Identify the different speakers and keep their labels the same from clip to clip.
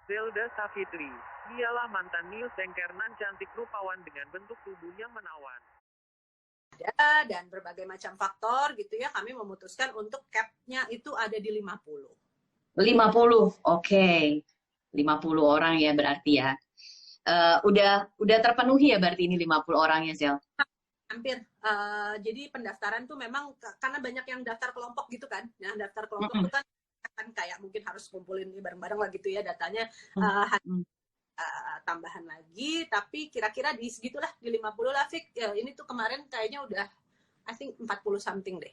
Speaker 1: Zelda Savitri. Dialah mantan news anchor nan cantik rupawan dengan bentuk tubuh yang menawan.
Speaker 2: Dan berbagai macam faktor gitu ya, kami memutuskan untuk cap-nya itu ada di 50.
Speaker 3: 50, oke. 50 orang ya berarti ya. Udah terpenuhi ya berarti ini 50 orang ya, Zel?
Speaker 2: Hampir. Jadi pendaftaran tuh memang karena banyak yang daftar kelompok gitu kan. Nah, daftar kelompok tuh kan kayak mungkin harus kumpulin bareng-bareng lah gitu ya datanya. Tambahan lagi, tapi kira-kira di segitulah, di 50 lah, Fik. Ini tuh kemarin kayaknya udah I think 40 something deh.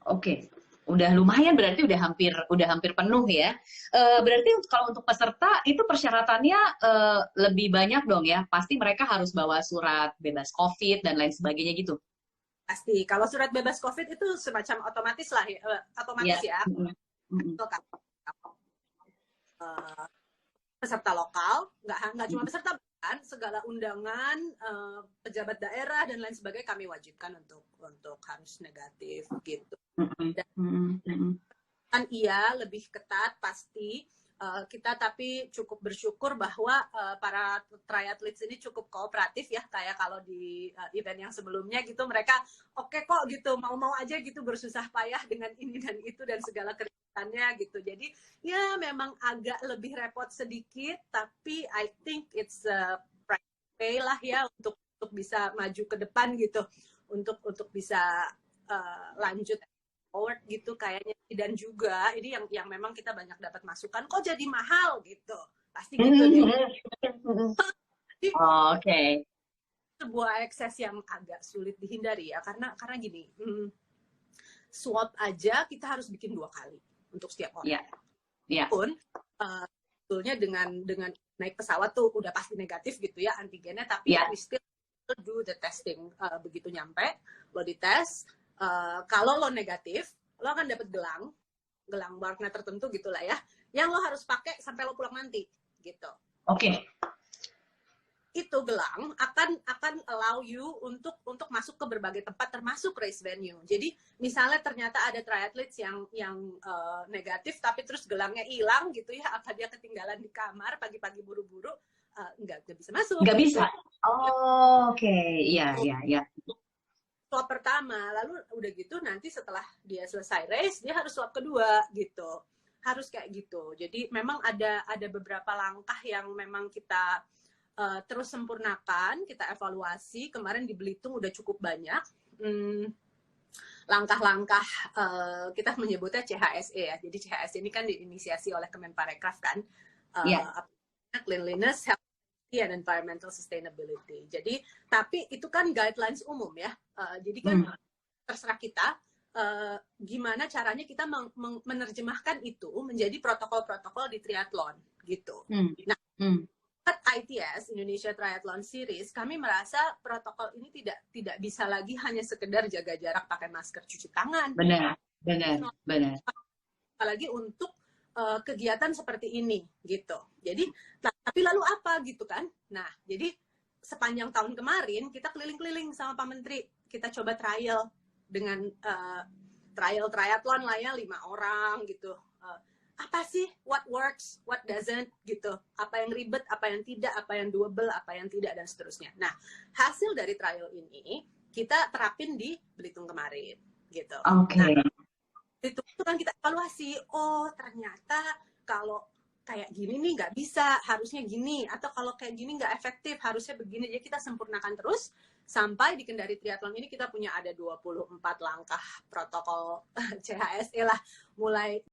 Speaker 3: Oke. Udah lumayan berarti udah hampir penuh ya. Berarti kalau untuk peserta itu persyaratannya lebih banyak dong ya. Pasti mereka harus bawa surat bebas COVID dan lain sebagainya gitu.
Speaker 2: Pasti. Kalau surat bebas COVID itu semacam otomatis lah ya. Otomatis ya. Peserta lokal, nggak cuma peserta, kan segala undangan, pejabat daerah dan lain sebagainya kami wajibkan untuk harus negatif gitu. Dan kan iya lebih ketat pasti. Kita tapi cukup bersyukur bahwa para triathletes ini cukup kooperatif ya, kayak kalau di event yang sebelumnya gitu mereka oke kok gitu, mau aja gitu bersusah payah dengan ini dan itu dan segala keributannya gitu. Jadi ya memang agak lebih repot sedikit, tapi I think it's pay lah ya untuk bisa maju ke depan gitu, untuk bisa lanjut forward gitu kayaknya. Dan juga ini yang memang kita banyak dapat masukan, kok jadi mahal gitu, pasti gitu deh.
Speaker 3: Oke.
Speaker 2: Sebuah ekses yang agak sulit dihindari ya, karena gini, swab aja kita harus bikin 2 kali untuk setiap orang.
Speaker 3: Iya.
Speaker 2: Pun sebetulnya dengan naik pesawat tuh udah pasti negatif gitu ya antigennya, tapi we still do the testing. Begitu nyampe lo dites, kalau lo negatif lo akan dapat gelang warna tertentu gitulah ya, yang lo harus pakai sampai lo pulang nanti gitu.
Speaker 3: Oke.
Speaker 2: Itu gelang akan allow you untuk masuk ke berbagai tempat termasuk race venue. Jadi misalnya ternyata ada triathletes yang negatif tapi terus gelangnya hilang gitu ya, apa dia ketinggalan di kamar pagi-pagi buru-buru, nggak bisa masuk.
Speaker 3: Nggak bisa. Oke. Iya.
Speaker 2: Swab pertama, lalu udah gitu nanti setelah dia selesai race dia harus swab kedua gitu, harus kayak gitu. Jadi memang ada beberapa langkah yang memang kita terus sempurnakan, kita evaluasi. Kemarin di Belitung udah cukup banyak langkah-langkah, kita menyebutnya CHSE ya. Jadi CHSE ini kan diinisiasi oleh Kemenparekraf kan, cleanliness, health and environmental sustainability. Jadi tapi itu kan guidelines umum ya. Jadi kan terserah kita gimana caranya kita menerjemahkan itu menjadi protokol-protokol di triathlon gitu. Nah, ITS Indonesia Triathlon Series, kami merasa protokol ini tidak bisa lagi hanya sekedar jaga jarak, pakai masker, cuci tangan.
Speaker 3: Benar.
Speaker 2: Apalagi untuk kegiatan seperti ini gitu. Jadi tapi lalu apa gitu kan? Nah, jadi sepanjang tahun kemarin kita keliling-keliling sama Pak Menteri, kita coba trial dengan triathlon lah ya, 5 orang gitu. Apa sih what works, what doesn't gitu, apa yang ribet, apa yang tidak, apa yang doable, apa yang tidak, dan seterusnya. Nah, hasil dari trial ini kita terapin di Belitung kemarin gitu.
Speaker 3: Oke.
Speaker 2: Nah, itu kan kita evaluasi, oh ternyata kalau kayak gini nih nggak bisa, harusnya gini, atau kalau kayak gini nggak efektif, harusnya begini. Jadi kita sempurnakan terus sampai di Kendari Triathlon ini kita punya ada 24 langkah protokol CHSE lah, mulai